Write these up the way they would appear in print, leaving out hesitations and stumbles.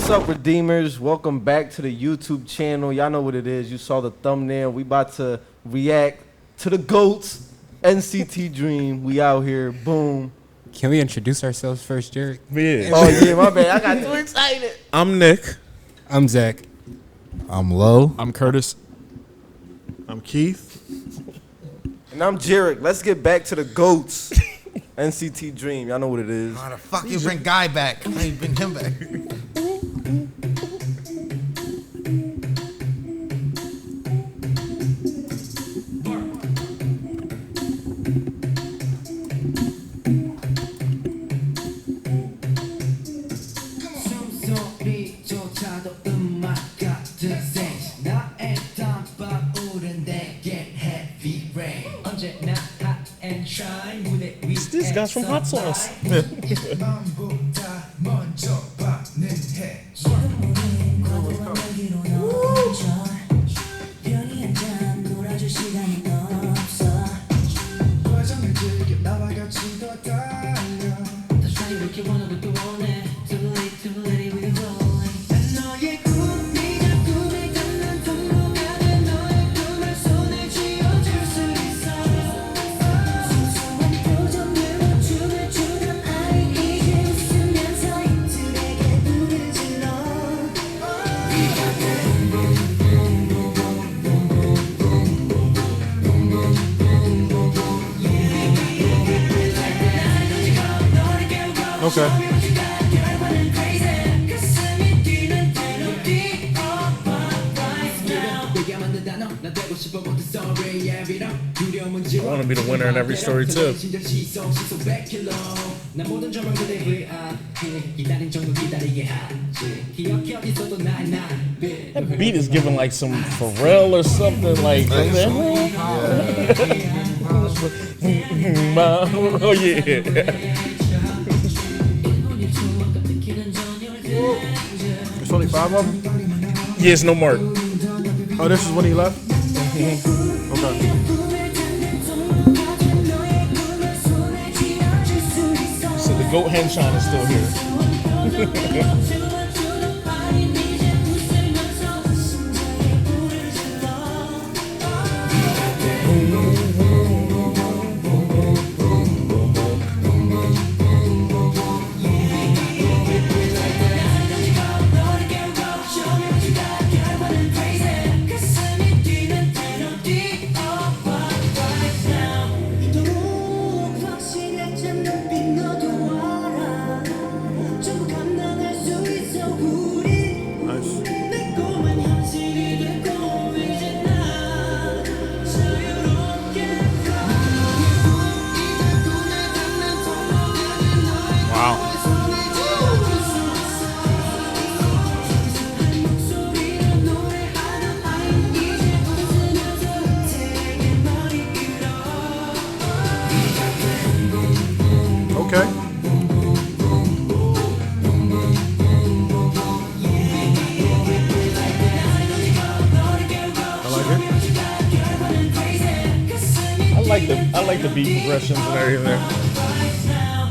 What's up, Redeemers? Welcome back to the YouTube channel. Y'all know what it is. You saw the thumbnail. We about to react to the GOATs, NCT DREAM. We out here. Boom. Can we introduce ourselves first, Jared? Yeah. Oh, yeah, my bad. I got too excited. I'm Nick. I'm Zach. I'm Lo. I'm Curtis. I'm Keith. And I'm Jarek. Let's get back to the GOATs, NCT DREAM. Y'all know what it is. How the fuck you bring Guy back? How you bring him back? This guy's from Hot Sauce. Okay. I want to be the winner in every story too. That beat is giving like some Pharrell or something like. Oh yeah. There's only 5 of them? Yes, no mark. Oh, this is when he left? Okay. So the goat henchon is still here. Okay. I like the beat progressions and everything.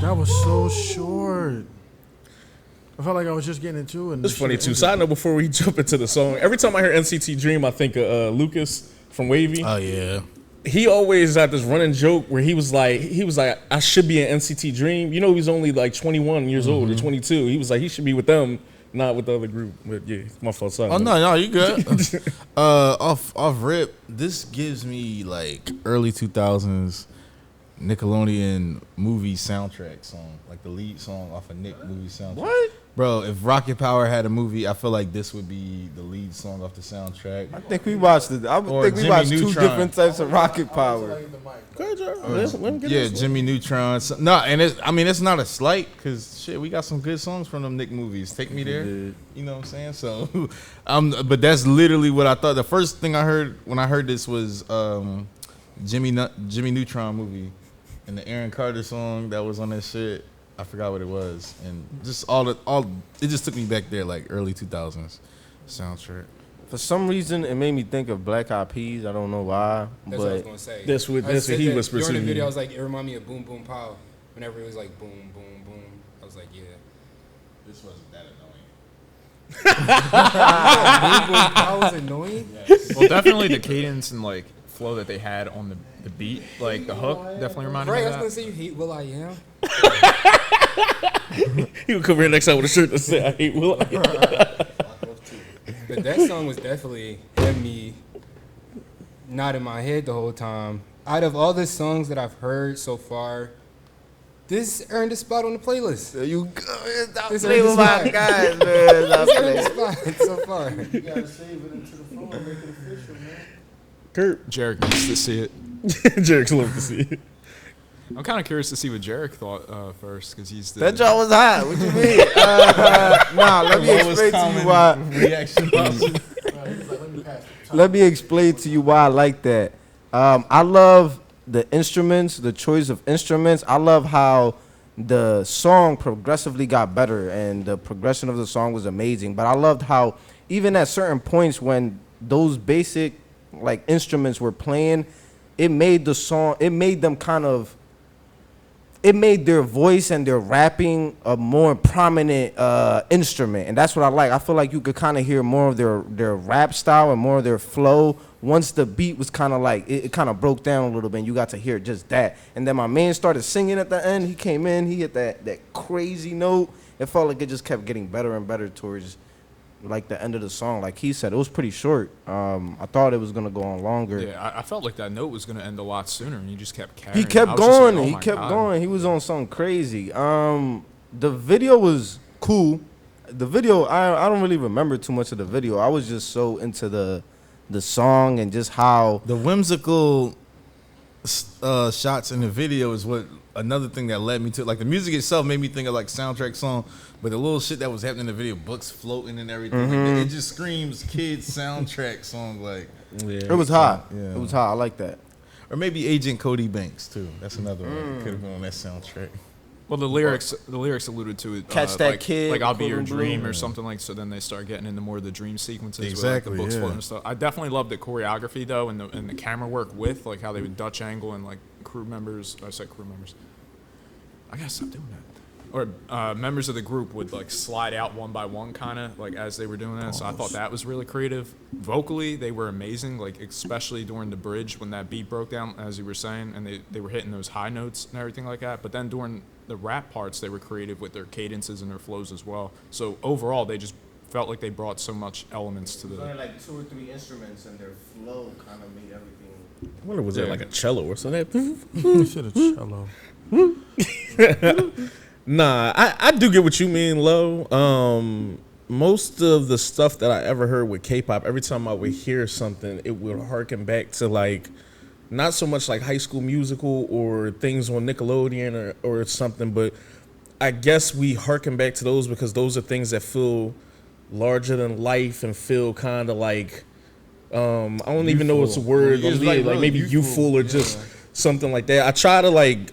That was so short. I felt like I was just getting into it. It's funny too. Side note before we jump into the song, every time I hear NCT DREAM, I think of Lucas from Wavy. Oh yeah. He always had this running joke where he was like, I should be in NCT DREAM. You know, he's only like 21 years old or 22. He was like, he should be with them, not with the other group. But yeah, my fault. Sorry. Oh no, you good. Off rip, this gives me like early 2000s Nickelodeon movie soundtrack song, like the lead song off a Nick movie soundtrack. What? Bro, if Rocket Power had a movie, I feel like this would be the lead song off the soundtrack. I think we watched it. I Or think we Jimmy watched 2 Neutron. different types of rocket power. Yeah, Jimmy Neutron. No, and it's not a slight because shit, we got some good songs from them Nick movies. Take Me There. You know what I'm saying? So, but that's literally what I thought. The first thing I heard when I heard this was Jimmy Neutron movie and the Aaron Carter song that was on that shit. I forgot what it was, and just all it just took me back there, like early 2000s soundtrack. For some reason, it made me think of Black Eyed Peas. I don't know why, That's what I was but gonna say. That's what he whispered to During the me. video, I was like, it reminded me of Boom Boom Pow. Whenever it was like boom, boom, boom, I was like, yeah. This wasn't that That was annoying. Well, definitely the cadence and like flow that they had on the beat, like the hook, definitely reminded me Right, I of was that. gonna say you hate Will I Am. He would come here next time with a shirt that said, "I hate Will." But that song was definitely had me not in my head the whole time. Out of all the songs that I've heard so far, this earned a spot on the playlist. There you go. Stop This playing with is my mine. guys, man. Stop This earned a playing. spot so far. You gotta save it into the phone and make it official, man. Kurt, Jarek needs to see it. Jarek's love to see it. I'm kind of curious to see what Jarek thought first, because he's the. That joint was hot. What you mean? Nah, let me explain to you why. Reaction. Let me explain to you why I like that. I love the instruments, the choice of instruments. I love how the song progressively got better, and the progression of the song was amazing. But I loved how even at certain points when those basic like instruments were playing, it made the song, it made them kind of, it made their voice and their rapping a more prominent instrument, and that's what I like. I feel like you could kind of hear more of their rap style and more of their flow once the beat was kind of like, it kind of broke down a little bit, and you got to hear just that. And then my man started singing at the end. He came in, he hit that crazy note. It felt like it just kept getting better and better towards like the end of the song. Like he said, it was pretty short. I thought it was gonna go on longer. Yeah, I felt like that note was going to end a lot sooner, and he just kept carrying. He kept I was just going. like, oh He my kept God. going. He was on something crazy. The video was cool. The video, I don't really remember too much of the video. I was just so into the song and just how The whimsical shots in the video is what another thing that led me to, like, the music itself made me think of like soundtrack song, but the little shit that was happening in the video, books floating and everything, like, it just screams kids soundtrack song. Like, it was hot. Yeah. It was hot. I like that. or maybe Agent Cody Banks too. That's another one that could have been on that soundtrack. Well, the lyrics alluded to it. Catch that like, kid, like I'll be your Cool and dream Blue. or something like. So then they start getting into more of the dream sequences, Exactly, with like, the books yeah. floating and stuff. I definitely love the choreography though, and the camera work with like how they would Dutch angle and like crew members. I said crew members. I gotta stop doing that. Or members of the group would like slide out one by one, kind of like as they were doing that. So I thought that was really creative. Vocally, they were amazing. Like especially during the bridge when that beat broke down, as you were saying, and they were hitting those high notes and everything like that. But then during the rap parts, they were creative with their cadences and their flows as well. So overall, they just felt like they brought so much elements to the. Like 2 or 3 instruments, and their flow kind of made everything. I wonder was that like a cello or something? Should have cello. Nah, I do get what you mean, Lo. Most of the stuff that I ever heard with K-pop, every time I would hear something, it would harken back to like, not so much like High School Musical or things on Nickelodeon or something, but I guess we harken back to those because those are things that feel larger than life and feel kind of like, I don't even know what's a word, It's like really maybe youthful or just something like that. I try to like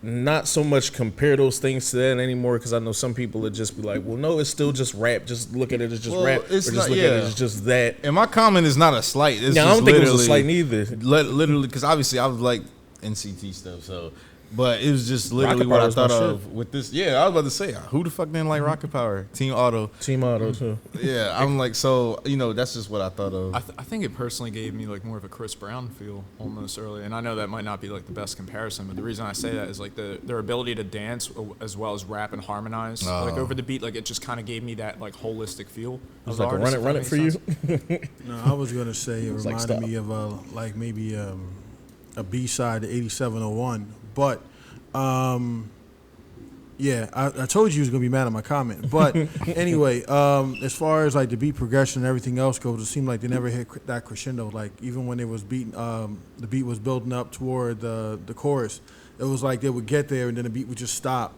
not so much compare those things to that anymore because I know some people would just be like, well, no, it's still just rap. Just look at it as just Well, rap, or it's just not- look at it yeah. as just that. And my comment is not a slight. It's Yeah, I just don't think it was a literally- slight neither. Literally, because obviously I was like NCT stuff, so. But it was just literally Rocket what Power I is my thought shit. of with this. Yeah, I was about to say, who the fuck didn't like Rocket Power? Team Auto. Team Auto too. Yeah, I'm like, so, that's just what I thought of. I think it personally gave me like more of a Chris Brown feel almost early, and I know that might not be like the best comparison, but the reason I say that is like their ability to dance as well as rap and harmonize like over the beat, like it just kind of gave me that like holistic feel. It of was the like a artist, run if it that for makes you. sense. No, I was gonna say it It's like, reminded stop. me of like maybe a B side to 8701, but yeah, I told you was gonna be mad at my comment, but anyway, as far as like the beat progression and everything else goes, it seemed like they never hit that crescendo. Like even when it was beating, the beat was building up toward the chorus, it was like they would get there and then the beat would just stop,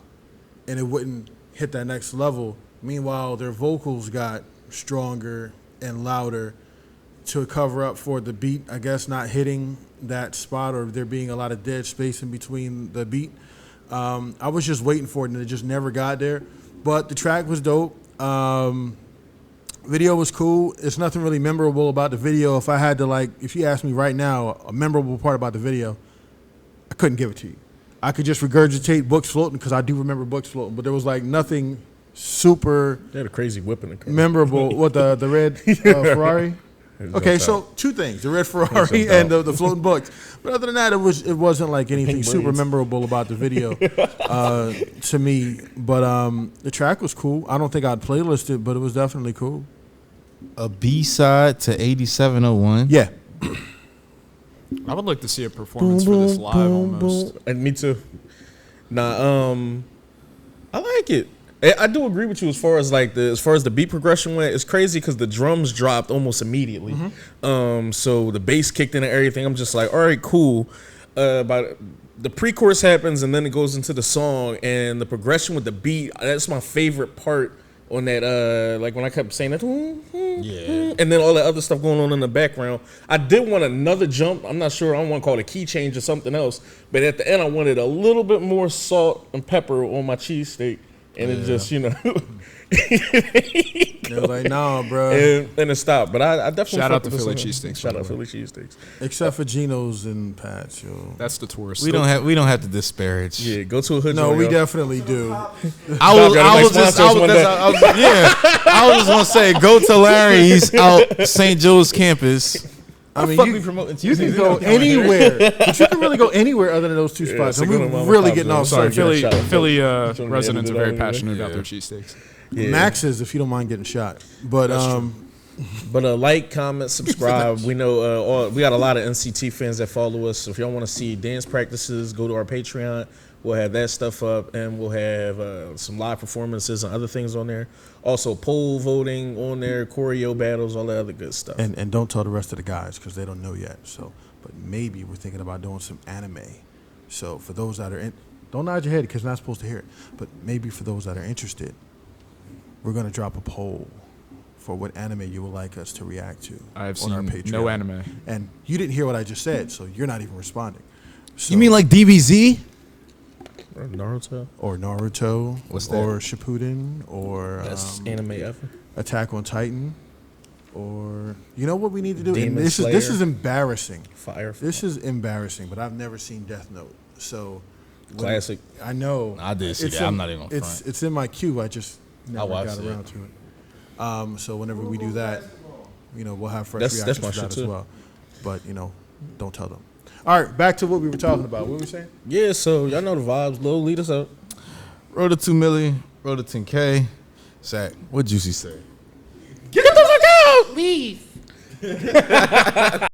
and it wouldn't hit that next level. Meanwhile, their vocals got stronger and louder to cover up for the beat, I guess, not hitting that spot or there being a lot of dead space in between the beat. I was just waiting for it and it just never got there. But the track was dope. Video was cool. It's nothing really memorable about the video. If I had to if you ask me right now, a memorable part about the video, I couldn't give it to you. I could just regurgitate books floating because I do remember books floating, but there was nothing super They had a crazy whip in the car. memorable. What the red Ferrari? Okay, so two things: the red Ferrari and the floating books. But other than that, it wasn't like anything super memorable about the video to me. But the track was cool. I don't think I'd playlist it, but it was definitely cool. A B-side to 8701. Yeah, I would like to see a performance for this live almost. And me too. Nah, I like it. I do agree with you as far as the beat progression went. It's crazy because the drums dropped almost immediately. So the bass kicked in and everything. I'm just like, all right, cool. But the pre-chorus happens and then it goes into the song and the progression with the beat. That's my favorite part on that. Like when I kept saying that, Yeah. and then all that other stuff going on in the background. I did want another jump. I'm not sure. I don't want to call it a key change or something else. But at the end, I wanted a little bit more salt and pepper on my cheesesteak. And it just, it was like, nah, bro. and it stopped. But I definitely Shout out to fucked with Philly some- cheesesteaks, Shout by out the way. Philly cheesesteaks. Except for Geno's and Pat's, yo. That's the tourist. We don't have to disparage. Yeah, go to a hood. No, joint, we yo. definitely do. I was just gonna say, go to Larry's out St. Joe's campus. I mean, Fuck you, we promoting you can TCs. go anywhere, but you can really go anywhere other than those two spots. it's a And good one, we're Mama really Pops, getting yo. off Sorry, subject. shout out. Philly Trying to residents are edit it very out, passionate about yeah. their cheesesteaks. Yeah. Max is if you don't mind getting shot. But But like, comment, subscribe. We know we got a lot of NCT fans that follow us. So if y'all want to see dance practices, go to our Patreon. We'll have that stuff up, and we'll have some live performances and other things on there. Also, poll voting on there, choreo battles, all that other good stuff. and don't tell the rest of the guys because they don't know yet. So, but maybe we're thinking about doing some anime. So for those that are in, don't nod your head because you're not supposed to hear it. But maybe for those that are interested, we're gonna drop a poll for what anime you would like us to react to I have on our seen Patreon. no anime. And you didn't hear what I just said, so you're not even responding. So, You mean like DBZ? Or Naruto, or Naruto, What's that? or Shippuden, or best anime ever. Attack on Titan, or you know what we need to do? Demon And this Slayer. is embarrassing. Fire. This is embarrassing, but I've never seen Death Note, so when- Classic. I know. I did see It's that. in- I'm not even gonna It's front. it's in my queue. I just never watched got it. around to it. So whenever we do that, we'll have fresh That's reactions my to that shit, as too. well. But don't tell them. All right, back to what we were talking about. What were we saying? Yeah, so y'all know the vibes. Lil, lead us out. Road to 2 million, road to 10K. Zach, what Juicy say? Get the fuck out! Leave.